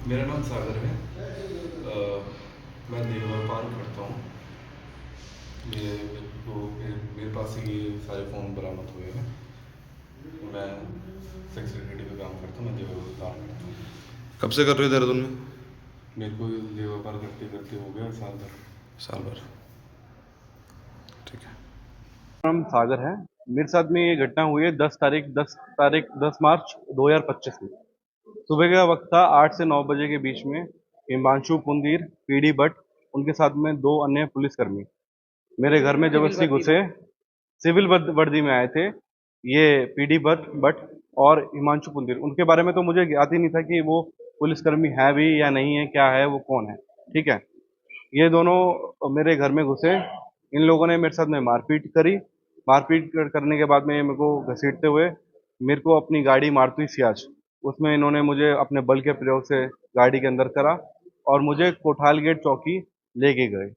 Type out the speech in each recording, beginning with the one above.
मेरा नाम सागर है। मैं देवघर पार करता हूँ। मेरे पास से ये सारे फ़ोन बरामद हुए हैं। मैं सेक्रेटरी पे काम करता हूँ, मैं देवघर पार करता हूँ। कब से कर रहे हो देहरादून में? मेरे को देवघर पार करते करते हो गया साल भर। साल भर। ठीक है। नाम सागर है। मेरे साथ में ये घटना हुई है 10 मार्च 2025 में। सुबह का वक्त था, 8 से 9 बजे के बीच में। हिमांशु पुंदीर, पीडी भट्ट, उनके साथ में दो अन्य पुलिसकर्मी मेरे घर में जबरदस्ती घुसे। सिविल वर्दी में आए थे। ये पीडी भट्ट भट्ट और हिमांशु पुंदीर, उनके बारे में तो मुझे ज्ञात ही नहीं था कि वो पुलिसकर्मी है भी या नहीं है, क्या है, वो कौन है। ठीक है। ये दोनों मेरे घर में घुसे। इन लोगों ने मेरे साथ में मारपीट करी। करने के बाद में ये मेरे को घसीटते हुए मेरे को अपनी गाड़ी मारुति सियाज, उसमें इन्होंने मुझे अपने बल के प्रयोग से गाड़ी के अंदर करा और मुझे कोठाल गेट चौकी लेके गए।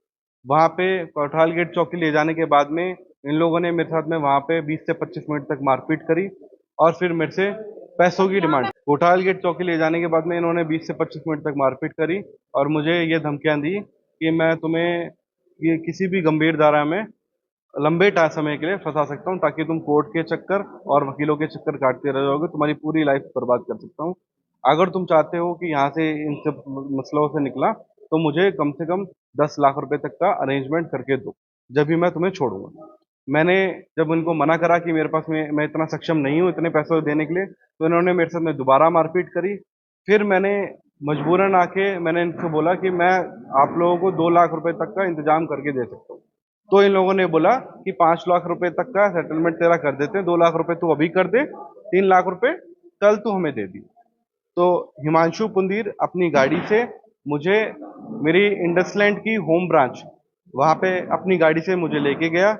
वहाँ पे कोठाल गेट चौकी ले जाने के बाद में इन लोगों ने मेरे साथ में वहाँ पे 20 से 25 मिनट तक मारपीट करी और फिर मेरे से पैसों की डिमांड। कोठाल गेट चौकी ले जाने के बाद में इन्होंने 20 से 25 मिनट तक मारपीट करी और मुझे ये धमकियां दी कि मैं तुम्हें ये किसी भी गंभीर धारा में लंबे समय के लिए फंसा सकता हूँ, ताकि तुम कोर्ट के चक्कर और वकीलों के चक्कर काटते रह जाओगे, तुम्हारी पूरी लाइफ बर्बाद कर सकता हूँ। अगर तुम चाहते हो कि यहाँ से इन सब मसलों से निकला, तो मुझे कम से कम 10 लाख रुपए तक का अरेंजमेंट करके दो, जब भी मैं तुम्हें छोड़ूंगा। मैंने जब उनको मना करा कि मेरे पास में मैं इतना सक्षम नहीं हूँ इतने पैसे देने के लिए, तो इन्होंने मेरे साथ में दोबारा मारपीट करी। फिर मैंने मजबूरन आके मैंने इनको बोला कि मैं आप लोगों को 2 लाख रुपए तक का इंतजाम करके दे सकता हूँ। तो इन लोगों ने बोला कि 5 लाख रुपए तक का सेटलमेंट तेरा कर देते हैं, 2 लाख रुपए तू अभी कर दे, 3 लाख रुपए कल तू हमें दे दी। तो हिमांशु पुंदीर अपनी गाड़ी से मुझे मेरी इंडसलैंड की होम ब्रांच, वहां पे अपनी गाड़ी से मुझे लेके गया।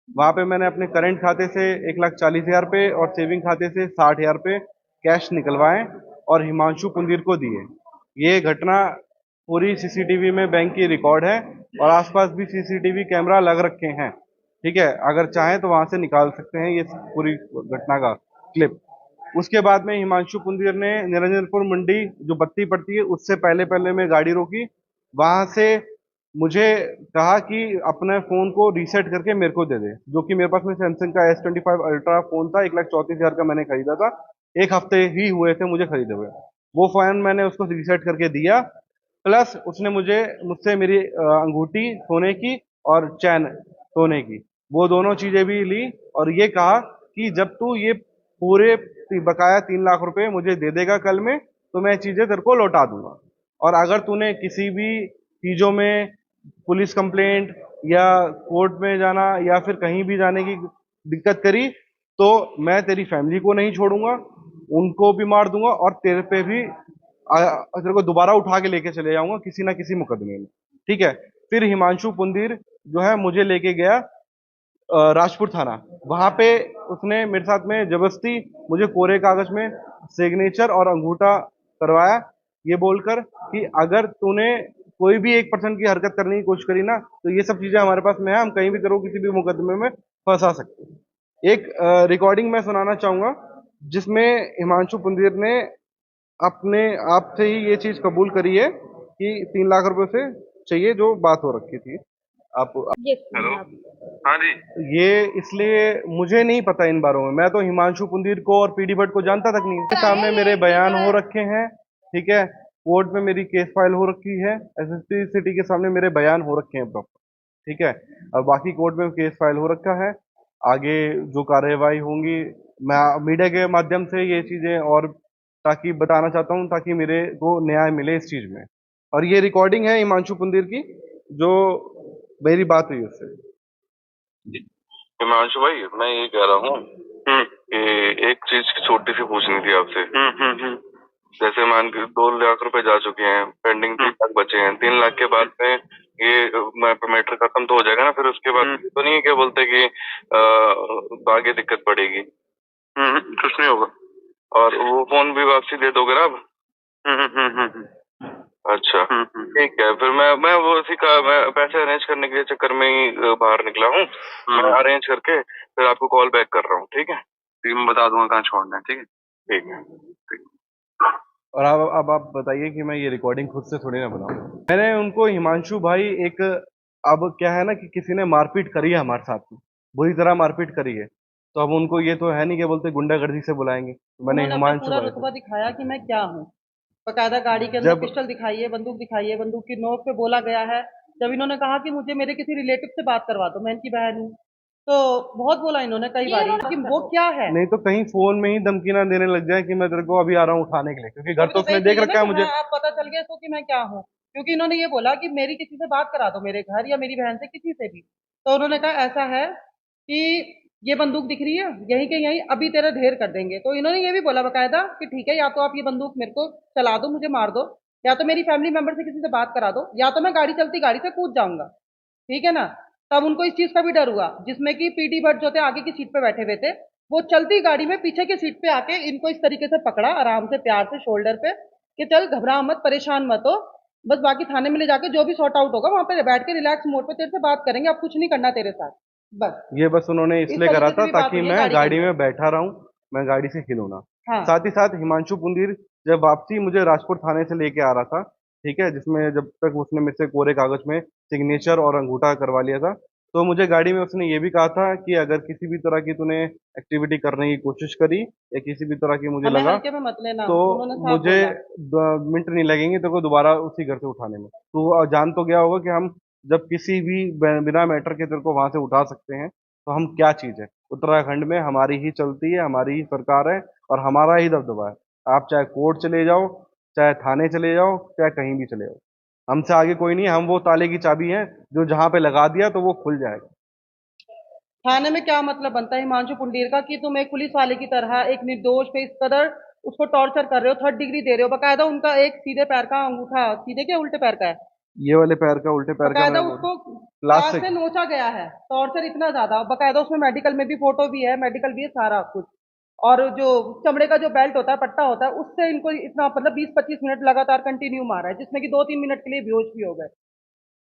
वहां पे मैंने अपने करंट खाते से 1,40,000 रुपए और सेविंग खाते से 60,000 रुपए कैश निकलवाए और हिमांशु पुंदीर को दिए। ये घटना पूरी सीसीटीवी में बैंक की रिकॉर्ड है और आसपास भी सीसीटीवी कैमरा लग रखे हैं। ठीक है, अगर चाहें तो वहां से निकाल सकते हैं ये पूरी घटना का क्लिप। उसके बाद में हिमांशु पुंदीर ने निरंजनपुर मंडी जो बत्ती पड़ती है उससे पहले पहले मैं गाड़ी रोकी। वहां से मुझे कहा कि अपने फोन को रीसेट करके मेरे को दे दे, जो कि मेरे पास में सैमसंग का S25 अल्ट्रा फोन था, 1,34,000 का मैंने खरीदा था। एक हफ्ते ही हुए थे मुझे खरीदे हुए। वो फोन मैंने उसको रीसेट करके दिया। प्लस उसने मुझे मुझसे मेरी अंगूठी सोने की और चैन सोने की, वो दोनों चीजें भी ली और ये कहा कि जब तू ये पूरे बकाया 3 लाख रुपए मुझे दे देगा कल में, तो मैं चीजें तेरे को लौटा दूंगा। और अगर तूने किसी भी चीजों में पुलिस कंप्लेंट या कोर्ट में जाना या फिर कहीं भी जाने की दिक्कत करी, तो मैं तेरी फैमिली को नहीं छोड़ूंगा, उनको भी मार दूंगा और तेरे पे भी तेरे को दोबारा उठा के लेके चले जाऊंगा किसी ना किसी मुकदमे में। ठीक है। फिर हिमांशु पुंदीर जो है मुझे लेके गया राजपुर थाना। वहां पे उसने मेरे साथ में जबरदस्ती मुझे कोरे कागज में सिग्नेचर और अंगूठा करवाया, ये बोलकर कि अगर तूने कोई भी 1% की हरकत करने की कोशिश करी ना, तो ये सब चीजें हमारे पास में है, हम कहीं भी तेरे को किसी भी मुकदमे में फंसा सकते हैं। एक रिकॉर्डिंग मैं सुनाना चाहूंगा जिसमें हिमांशु पुंदीर ने अपने आप से ही ये चीज कबूल करी है कि 3 लाख रुपए से चाहिए, जो बात हो रखी थी। आप हेलो। हाँ जी। ये इसलिए मुझे नहीं पता इन बारों में, मैं तो हिमांशु पुंदीर को और पीडी भट्ट को जानता तक नहीं। मेरे सामने मेरे बयान हो रखे हैं। ठीक है। कोर्ट में मेरी केस फाइल हो रखी है, एसएसपी सिटी के सामने मेरे बयान हो रखे हैं प्रॉपर। ठीक है। और बाकी कोर्ट में केस फाइल हो रखा है। आगे जो कार्यवाही होंगी, मैं मीडिया के माध्यम से ये चीजें और ताकि बताना चाहता हूँ, ताकि मेरे को न्याय मिले इस चीज में। और ये रिकॉर्डिंग है हिमांशु पुंदीर की, जो मेरी बात हुई उससे। हिमांशु भाई, मैं ये कह रहा हूँ कि एक चीज की छोटी सी पूछनी थी आपसे। जैसे मान के 2 लाख रुपए जा चुके हैं, पेंडिंग 3 लाख बचे हैं। 3 लाख के बाद में ये मैटर खत्म तो हो जाएगा ना, फिर उसके बाद तो नहीं है क्या बोलते कि आगे दिक्कत पड़ेगी? कुछ नहीं होगा। और वो फोन भी वापसी दे दोगे ना आप? अच्छा, ठीक है। फिर मैं वो उसी का मैं पैसे अरेंज करने के चक्कर में ही बाहर निकला हूँ। मैं अरेंज करके फिर आपको कॉल बैक कर रहा हूँ। ठीक है, ठीक है, मैं बता दूंगा कहाँ छोड़ना है। ठीक है, ठीक है, ठीक। और अब आप बताइए कि मैं ये रिकॉर्डिंग खुद से थोड़ी ना बनाऊं। मैंने उनको हिमांशु भाई एक, अब क्या है ना कि किसी ने मारपीट करी है हमारे साथ में, बुरी तरह मारपीट करी है, तो अब उनको ये तो है नहीं कि बोलते गुंडागर्दी से बुलाएंगे, तो मैंने उन्होंने अपना हिमांशु पूरा भाई रुतबा को दिखाया कि मैं क्या हूँ। बकायदा गाड़ी के अंदर जब पिस्टल दिखाई है, बंदूक की नोक पे बोला गया है। जब इन्होंने कहा कि मुझे मेरे किसी रिलेटिव से बात करवा दो, मैं इनकी बहन हूँ, तो बहुत बोला इन्होंने कई बारी कि वो क्या है। नहीं तो कहीं फोन में ही धमकी ना देने लग जाए कि मैं तेरे को अभी आ रहा हूँ उठाने के लिए, क्योंकि घर अभी तो तो उसने देख देख लीजिए ना रखा है कि मुझे। हाँ, आप पता चल गया इसको कि मैं क्या हूँ, क्योंकि इन्होंने ये बोला कि मेरी किसी से बात करा दो, मेरे घर या मेरी बहन से, किसी से भी। तो उन्होंने कहा ऐसा है कि ये बंदूक दिख रही है, यहीं के यहीं अभी तेरा ढेर कर देंगे। तो इन्होंने ये भी बोला बकायदा कि ठीक है, या तो आप ये बंदूक मेरे को चला दो, मुझे मार दो, या तो मेरी फैमिली मेंबर से किसी से बात करा दो, या तो मैं गाड़ी चलती गाड़ी से कूद जाऊंगा। ठीक है ना। तब उनको इस चीज का भी डर हुआ, जिसमें कि पीटी भट्ट जो थे आगे की सीट पे बैठे हुए थे, वो चलती गाड़ी में पीछे की सीट पे आके इनको इस तरीके से पकड़ा, आराम से प्यार से शोल्डर पे, कि चल घबरा मत, परेशान मत हो, बस बाकी थाने में ले जाके जो भी सॉर्ट आउट होगा वहां पे बैठ के रिलैक्स मोड पे तेरे से बात करेंगे, अब कुछ नहीं करना तेरे साथ, बस। ये बस उन्होंने इस इसलिए करा तरीके से था भी बात ताकि हुई है मैं गाड़ी के गाड़ी अंदर। में बैठा रहूं, मैं गाड़ी से हिलूं ना। हाँ। साथ ही साथ हिमांशु पुंदीर जब वापसी मुझे राजपुर थाने से लेके आ रहा था, ठीक है, जिसमें जब तक उसने मेरे से कोरे कागज में सिग्नेचर और अंगूठा करवा लिया था, तो मुझे गाड़ी में उसने ये भी कहा था कि अगर किसी भी तरह की तूने एक्टिविटी करने की कोशिश करी या किसी भी तरह की मुझे हमें लगा, हल्के में मत लेना, तो उन्होंने साफ मुझे बोला। 2 मिनट नहीं लगेंगे तेरे को दोबारा उसी घर से उठाने में। तो जान तो गया होगा कि हम जब किसी भी बिना मैटर के तेरे को वहां से उठा सकते हैं, तो हम क्या चीज है। उत्तराखंड में हमारी ही चलती है, हमारी ही सरकार है और हमारा ही दबदबा है। आप चाहे कोर्ट चले जाओ, चाहे थाने चले जाओ, चाहे कहीं भी चले जाओ, हमसे आगे कोई नहीं है। हम वो ताले की चाबी है जो जहां पे लगा दिया तो वो खुल जाएगा। थाने में क्या मतलब बनता है हिमांशु पुंडीर का कि तुम एक पुलिस वाले की तरह एक निर्दोष पे इस कदर उसको टॉर्चर कर रहे हो, थर्ड डिग्री दे रहे हो। बकायदा उनका एक सीधे पैर का अंगूठा, सीधे क्या उल्टे पैर का है, ये वाले पैर का, उल्टे पैर का बकायदा मैं उसको क्लास प्लास्टिक। से नोचा गया है, टॉर्चर इतना ज्यादा। बकायदा उसमें मेडिकल में भी फोटो भी है, मेडिकल भी है, सारा कुछ। और जो चमड़े का जो बेल्ट होता है, पट्टा होता है, उससे इनको इतना मतलब 20-25 मिनट लगातार कंटिन्यू मारा है, जिसमें कि 2-3 मिनट के लिए बेहोश भी हो गए।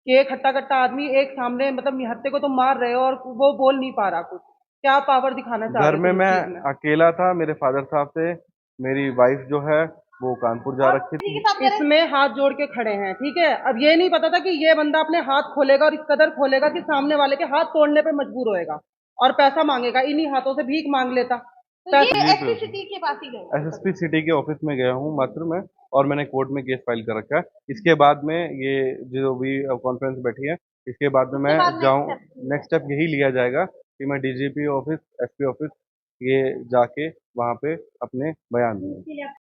कि एक हट्टा कट्टा आदमी एक सामने, मतलब निहत्थे को तो मार रहे हो और वो बोल नहीं पा रहा कुछ। क्या पावर दिखाना चाह घर रहे हो में तुम इस मैं चीज में। अकेला था, मेरे फादर साहब थे, मेरी वाइफ जो है वो कानपुर जा रखी थी। इसमें हाथ जोड़ के खड़े हैं, ठीक है। अब ये नहीं पता था कि ये बंदा अपने हाथ खोलेगा और इस कदर खोलेगा कि सामने वाले के हाथ तोड़ने पे मजबूर होएगा और पैसा मांगेगा, इन्हीं हाथों से भीख मांग लेता। पैसा जी एसएसपी सिटी के ऑफिस में गया हूँ मात्र मैं, और मैंने कोर्ट में केस फाइल कर रखा है। इसके बाद में ये जो भी कॉन्फ्रेंस बैठी है, इसके बाद में मैं जाऊँ, नेक्स्ट स्टेप यही लिया जाएगा कि मैं डीजीपी ऑफिस, एसपी ऑफिस ये जाके वहाँ पे अपने बयान दूँ।